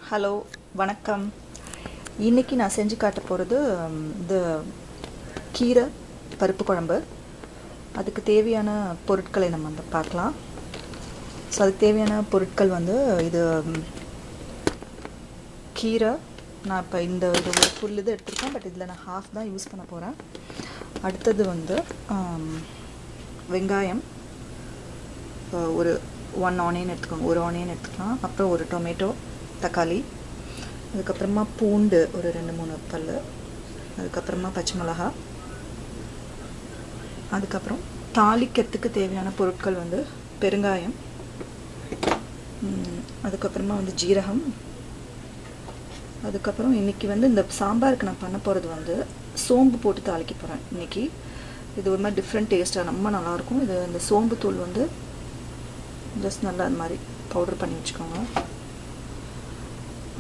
Hello, வணக்கம். இன்றைக்கி நான் செஞ்சு காட்ட போகிறது இந்த கீரை பருப்பு குழம்பு. அதுக்கு தேவையான பொருட்களை நம்ம வந்து பார்க்கலாம். ஸோ அதுக்கு தேவையான பொருட்கள் வந்து இது கீரை. நான் இப்போ இது ஒரு ஃபுல் இது எடுத்துருக்கேன், பட் இதில் நான் ஹாஃப் தான் யூஸ் பண்ண போகிறேன். அடுத்தது வந்து வெங்காயம், ஒரு 1 ஆனியன் எடுத்துக்கோங்க, ஒரு ஆனியன் எடுத்துக்கலாம். அப்புறம் ஒரு டொமேட்டோ, தக்காளி, அதுக்கப்புறமா பூண்டு ஒரு 2-3 பல், அதுக்கப்புறமா பச்சை மிளகா. அதுக்கப்புறம் தாளிக்கிறதுக்கு தேவையான பொருட்கள் வந்து பெருங்காயம், அதுக்கப்புறமா வந்து ஜீரகம். அதுக்கப்புறம் இன்றைக்கி வந்து இந்த சாம்பாருக்கு நான் பண்ண போகிறது வந்து சோம்பு போட்டு தாளிக்க போகிறேன் இன்றைக்கி. இது ஒரு மாதிரி டிஃப்ரெண்ட் டேஸ்ட்டாக ரொம்ப நல்லாயிருக்கும். இது இந்த சோம்பு தூள் வந்து ஜஸ்ட் நல்லா அது மாதிரி பவுடர் பண்ணி வச்சுக்கோங்க.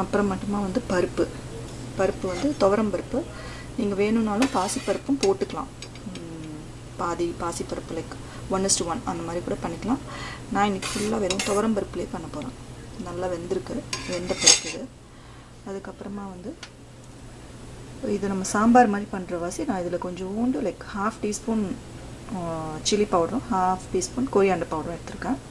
அப்புறம் மட்டுமா வந்து பருப்பு வந்து துவரம் பருப்பு. நீங்கள் வேணும்னாலும் பாசிப்பருப்பும் போட்டுக்கலாம். பாதி பாசிப்பருப்பு, லைக் 1:1 அந்த மாதிரி கூட பண்ணிக்கலாம். நான் இன்றைக்கி ஃபுல்லாக வெறும் துவரம் பருப்புலேயே பண்ண போகிறேன். நல்லா வெந்திருக்கு, வெந்த பருப்பு இது. அதுக்கப்புறமா வந்து இது நம்ம சாம்பார் மாதிரி பண்ணுற வாசி நான் இதில் கொஞ்சோண்டு லைக் 1/2 டீஸ்பூன் சில்லி பவுடரும் 1/2 டீஸ்பூன் கொரியாண்டர் பவுடரும் எடுத்திருக்கேன்.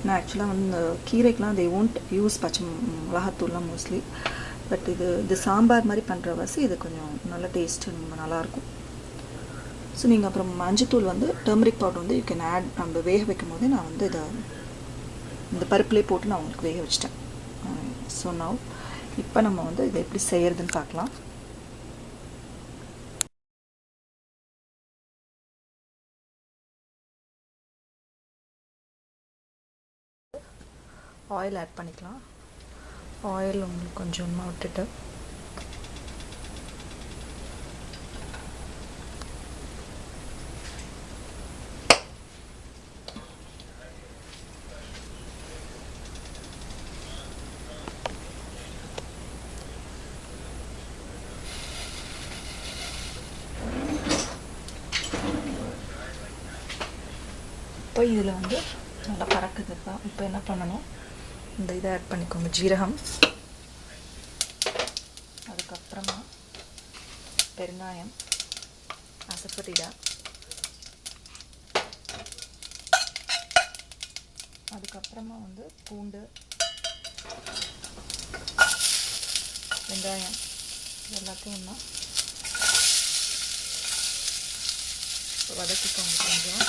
நான் ஆக்சுவலாக வந்து இந்த கீரைக்கெலாம் they won't யூஸ் பச்சை மிளகாத்தூள்லாம் மோஸ்ட்லி. பட் இது சாம்பார் மாதிரி பண்ணுற வாசி இது கொஞ்சம் நல்ல டேஸ்ட்டு, ரொம்ப நல்லாயிருக்கும். ஸோ நீங்கள் அப்புறம் மஞ்சத்தூள் வந்து டர்மரிக் பவுடர் வந்து யூ கேன் ஆட். நம்ம வேக வைக்கும் போதே நான் வந்து இந்த பருப்புலேயே போட்டு நான் உங்களுக்கு வேக வச்சிட்டேன். ஸோ நவ் இப்போ நம்ம வந்து இதை எப்படி செய்கிறதுன்னு பார்க்கலாம். ஆயில் ஆட் பண்ணிக்கலாம். ஆயில் உங்களுக்கு கொஞ்சமாக விட்டுட்டு இப்போ இதில் வந்து நல்லா பறக்குது. இப்போ என்ன பண்ணணும், இந்த இதை ஆட் பண்ணிக்கோங்க, ஜீரகம், அதுக்கப்புறமா பெருங்காயம், அசப்பத்திடா, அதுக்கப்புறமா வந்து பூண்டு, வெங்காயம், எல்லாத்தையும் இன்னும் வதக்கிக்கோங்க கொஞ்சம்.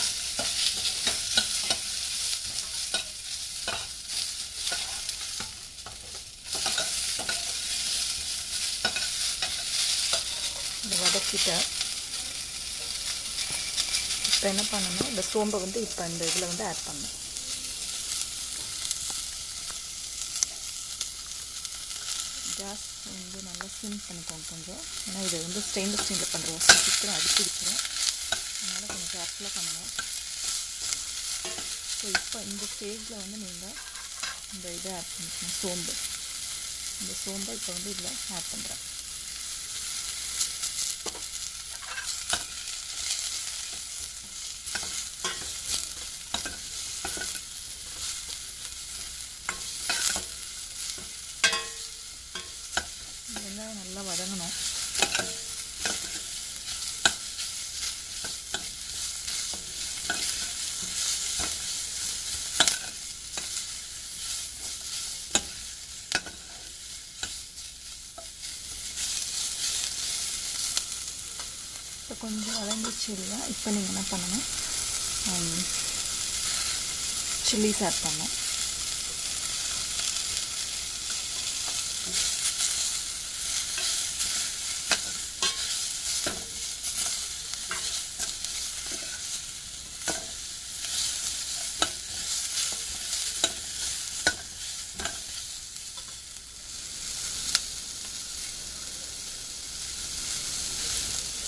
வதக்கிட்ட இப்போ என்ன பண்ணணும், இந்த சோம்பை வந்து இப்போ இந்த இதில் வந்து ஆட் பண்ணணும். கேஸ் வந்து நல்லா சிம் பண்ணிக்கோங்க கொஞ்சம். ஏன்னா இது வந்து ஸ்டெயின்லெஸ் ஸ்டீலில் பண்ணுறோம், சீக்கிரம் அடி பிடிச்சிடும். அதனால் கொஞ்சம் கேர்ஃபுல்லாக பண்ணுங்கள். ஸோ இப்போ இந்த ஸ்டேஜில் வந்து நீங்கள் இந்த இதை ஆட் பண்ணிக்கணும், இந்த சோம்பை இப்போ வந்து இதில் ஆட் பண்ணுறேன். நல்லா வதங்கணும். இப்போ கொஞ்சம் வதங்கிச்சு இல்லை. இப்போ நீங்கள் என்ன பண்ணணும், சில்லிஸ் ஆட் பண்ணணும்.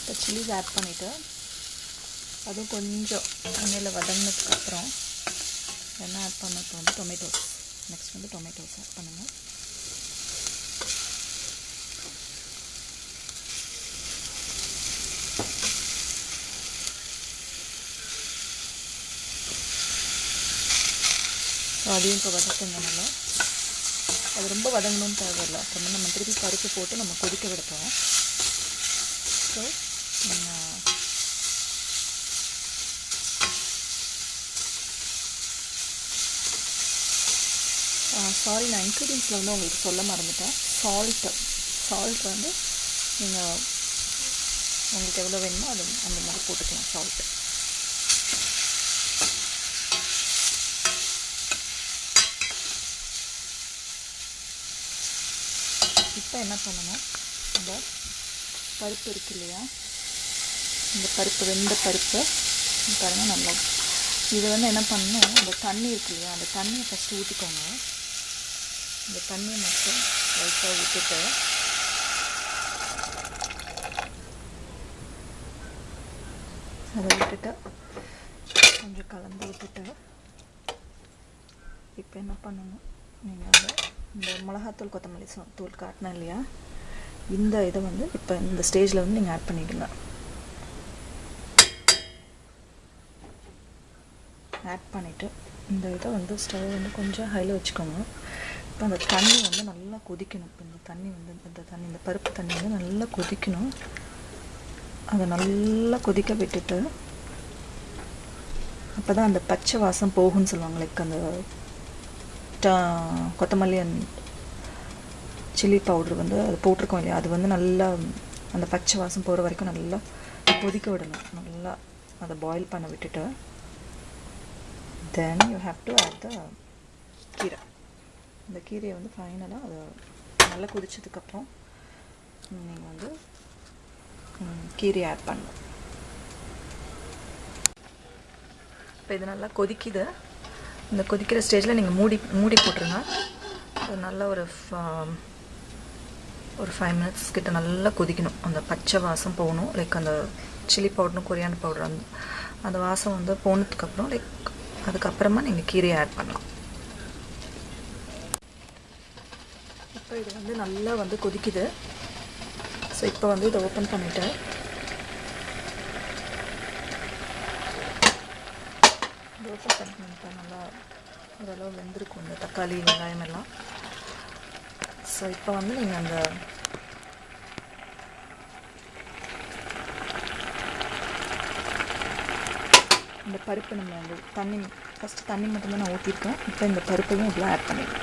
இப்போ சில்லிஸ் ஆட் பண்ணிவிட்டு அதுவும் கொஞ்சம் எண்ணெயில் வதங்கினதுக்கப்புறம் என்ன ஆட் பண்ண, இப்போ வந்து டொமேட்டோஸ், நெக்ஸ்ட் வந்து டொமேட்டோஸ் ஆட் பண்ணுங்கள். அதையும் இப்போ வதக்குங்க நல்லா. அது ரொம்ப வதங்கணும்னு தேவையில்லை. அப்புறமா நம்ம திருப்பி பருப்பு போட்டு நம்ம கொதிக்க விடுறோம். ஸோ சாரி, நான் இன்க்ரீடியன்ஸில் வந்து உங்களுக்கு சொல்ல மறந்துட்டேன். சால்ட் வந்து நீங்கள் உங்களுக்கு எவ்வளோ வேணுமோ அது அந்த மாதிரி போட்டுக்கலாம். சால்ட்டு இப்போ என்ன பண்ணணும், இந்த பருப்பு இருக்கு இல்லையா, இந்த பருப்பு வெந்த பருப்பு பாருங்கள் நல்லா. இது வந்து என்ன பண்ணணும், இந்த தண்ணி இருக்கு இல்லையா, அந்த தண்ணியை ஃபஸ்ட்டு ஊற்றிக்கோங்க. இந்த தண்ணியை மட்டும் லைட்டாக ஊற்றிட்டு அதை விட்டுட்டு கொஞ்சம் கலந்து விட்டுட்டு இப்போ என்ன பண்ணணும், நீங்கள் வந்து இந்த மிளகாத்தூள் கொத்தமல்லி தூள் காட்டினேன் இல்லையா, இந்த இதை வந்து இப்போ இந்த ஸ்டேஜில் வந்து நீங்கள் ஆட் பண்ணிவிடுங்க. ஆட் பண்ணிவிட்டு இந்த இதை வந்து ஸ்டவ் வந்து கொஞ்சம் ஹையில் வச்சுக்கோங்க. இப்போ அந்த தண்ணி வந்து நல்லா கொதிக்கணும். இப்போ இந்த தண்ணி வந்து இந்த பருப்பு தண்ணி வந்து நல்லா கொதிக்கணும். அதை நல்லா கொதிக்க விட்டுட்டு அப்போ தான் அந்த பச்சை வாசம் போகும்னு சொல்லுவாங்க. லைக் அந்த கொத்தமல்லி அண்ட் சில்லி பவுட்ரு வந்து அது போட்டிருக்கோம் இல்லையா, அது வந்து நல்லா அந்த பச்சை வாசம் போகிற வரைக்கும் நல்லா கொதிக்க விடணும். நல்லா அதை பாயில் பண்ண விட்டுட்டு then you have to add the கீரை. இந்த கீரையை வந்து ஃபைனலாக அது நல்லா கொதிச்சதுக்கப்புறம் நீங்கள் வந்து கீரையை ஆட் பண்ணணும். இப்போ இது நல்லா கொதிக்குது. இந்த கொதிக்கிற ஸ்டேஜில் நீங்கள் மூடி போட்டுருங்க. அது நல்லா ஒரு 5 minutes கிட்ட நல்லா கொதிக்கணும். அந்த பச்சை வாசம் போகணும். லைக் அந்த சில்லி பவுடரும் கொரியாண்டர் பவுடர் அந்த வாசம் வந்து போனதுக்கப்புறம் லைக் அதுக்கப்புறமா நீங்கள் கீரையை ஆட் பண்ணலாம். இப்போ இது வந்து நல்லா வந்து கொதிக்குது. ஸோ இப்போ வந்து இதை ஓப்பன் பண்ணிவிட்டு நல்லா ஓரளவு வெந்திருக்கும் இந்த தக்காளி வெங்காயம் எல்லாம். ஸோ இப்போ வந்து நீங்கள் அந்த இந்த பருப்பு நம்ம வந்து தண்ணி ஃபஸ்ட்டு தண்ணி மட்டும்தான் நான் ஊற்றிருக்கேன். இப்போ இந்த பருப்பையும் இதில் ஆட் பண்ணிடுறேன்.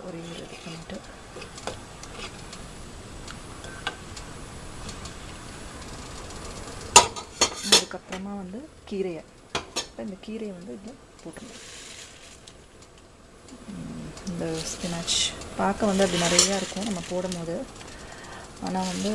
ஒரு இது பண்ணிட்டு அதுக்கப்புறமா வந்து கீரையை இப்போ இந்த கீரையை வந்து இதில் போட்டுருங்க. இந்த ஸ்பினாச் பார்க்க வந்து அப்படி நிறையா இருக்கும் நம்ம போடும் போது. ஆனால் வந்து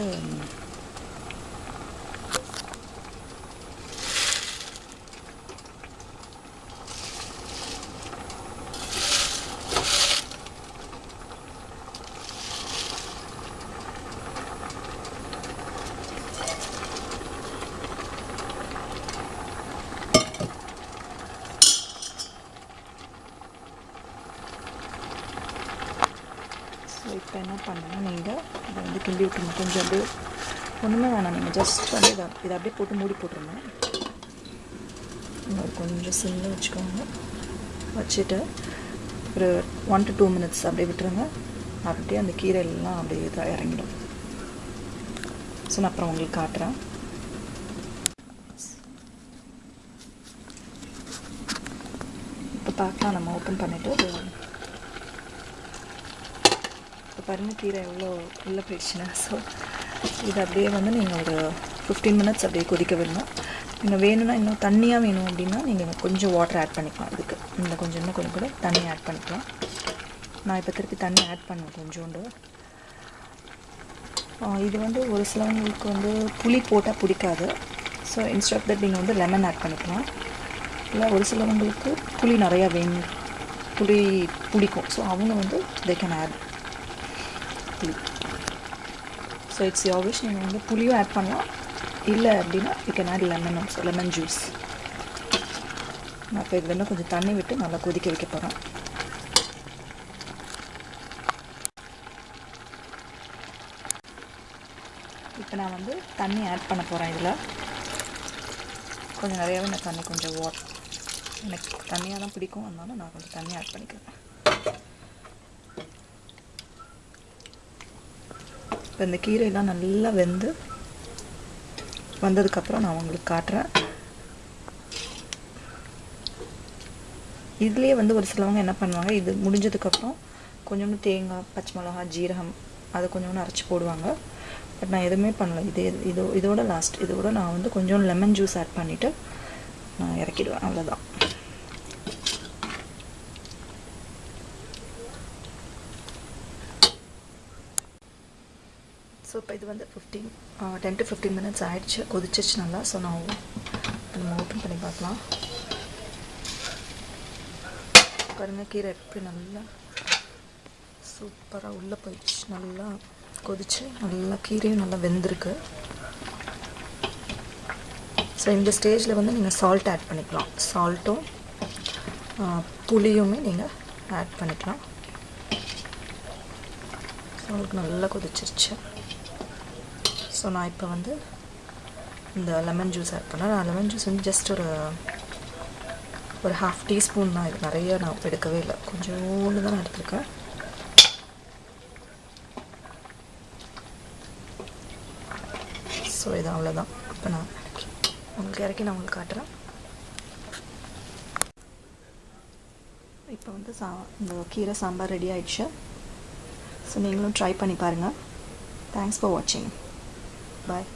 இப்போ என்ன பண்ணணும், நீங்கள் இதை வந்து கிண்டி விட்டுருங்க. கொஞ்சம் அப்படியே ஒன்றுமே வேணாம், நீங்கள் ஜஸ்ட் வந்து இதை அப்படியே போட்டு மூடி போட்டுருங்க. கொஞ்சம் சிம்மில் வச்சுக்கோங்க. வச்சுட்டு ஒரு 1 to 2 minutes அப்படியே விட்டுருங்க. அப்படியே அந்த கீரை எல்லாம் அப்படியே இதாக இறங்கிடும். ஸோ நான் அப்புறம் உங்களுக்கு காட்டுறேன். இப்போ பார்க்கலாம். நம்ம ஓப்பன் பண்ணிவிட்டு பாருங்கள் கீரை எவ்வளோ உள்ளே போயிடுச்சுன்னா. ஸோ இது அப்படியே வந்து நீங்கள் ஒரு 15 minutes அப்படியே கொதிக்க விடணும். நீங்கள் வேணும்னா இன்னும் தண்ணியாக வேணும் அப்படின்னா நீங்கள் கொஞ்சம் வாட்டர் ஆட் பண்ணிக்கலாம். இதுக்கு இன்னும் கொஞ்சம் கூட தண்ணி ஆட் பண்ணிக்கலாம். நான் இப்போ திருப்பி தண்ணி ஆட் பண்ணுவேன் கொஞ்சோண்டு. இது வந்து ஒரு சிலவங்களுக்கு வந்து புளி போட்டால் பிடிக்காது. ஸோ இன்ஸ்டெட் ஆஃப் தட் நீங்கள் வந்து லெமன் ஆட் பண்ணிக்கலாம். இல்லை ஒரு சிலவங்களுக்கு புளி நிறையா புளி பிடிக்கும். ஸோ அவங்க வந்து தே கேன் ஆட் புளி. So it's your wish. நீங்கள் வந்து புளியும் ஆட் பண்ணலாம். இல்லை அப்படின்னா you can add lemon also, lemon juice. நான் இப்போ இதில் இன்னும் கொஞ்சம் தண்ணி விட்டு நல்லா கொதிக்க வைக்க போகிறேன். இப்போ நான் வந்து தண்ணி ஆட் பண்ண போகிறேன். இதில் கொஞ்சம் நிறையாவே நான் தண்ணி கொஞ்சம் எனக்கு தண்ணியாக தான் பிடிக்கும், அதனால நான் கொஞ்சம் தண்ணி ஆட் பண்ணிக்கிறேன். இப்போ இந்த கீரையெல்லாம் நல்லா வெந்து வந்ததுக்கப்புறம் நான் உங்களுக்கு காட்டுறேன். இதுலேயே வந்து ஒரு சிலவங்க என்ன பண்ணுவாங்க, இது முடிஞ்சதுக்கப்புறம் கொஞ்சோண்டு தேங்காய், பச்சை மிளகா, ஜீரகம் அதை கொஞ்சோண்டு அரைச்சி போடுவாங்க. பட் நான் எதுவுமே பண்ணல. இதோட லாஸ்ட் இதோட நான் வந்து கொஞ்சம் லெமன் ஜூஸ் ஆட் பண்ணிவிட்டு நான் இறக்கிடுவேன். அவ்வளோதான். ஸோ இப்போ இது வந்து 10 to 15 minutes ஆகிடுச்சு, கொதிச்சிச்சு நல்லா. ஸோ நான் நம்ம ஓப்பன் பண்ணி பார்க்கலாம். பாருங்க கீரை எப்படி நல்லா சூப்பராக உள்ளே போயிடுச்சு, நல்லா கொதிச்சு நல்லா கீரையும் நல்லா வெந்திருக்கு. ஸோ இந்த ஸ்டேஜில் வந்து நீங்கள் சால்ட் ஆட் பண்ணிக்கலாம். சால்ட்டும் புளியுமே நீங்கள் ஆட் பண்ணிக்கலாம். உங்களுக்கு நல்லா கொதிச்சிருச்சு. ஸோ நான் இப்போ வந்து இந்த லெமன் ஜூஸ் ஆட் பண்ணேன். நான் லெமன் ஜூஸ் வந்து ஜஸ்ட் ஒரு 1/2 டீஸ்பூன் தான். இது நிறைய நான் எடுக்கவே இல்லை, கொஞ்சோண்டு தான் நான் எடுத்துருக்கேன். ஸோ இது அவ்வளோதான். இப்போ நான் இறக்கி நான் உங்களுக்கு காட்டுறேன். இப்போ வந்து இந்த கீரை சாம்பார் ரெடி ஆயிடுச்சு. ஸோ நீங்களும் ட்ரை பண்ணி பாருங்கள். தேங்க்ஸ் ஃபார் வாட்சிங். பாய்.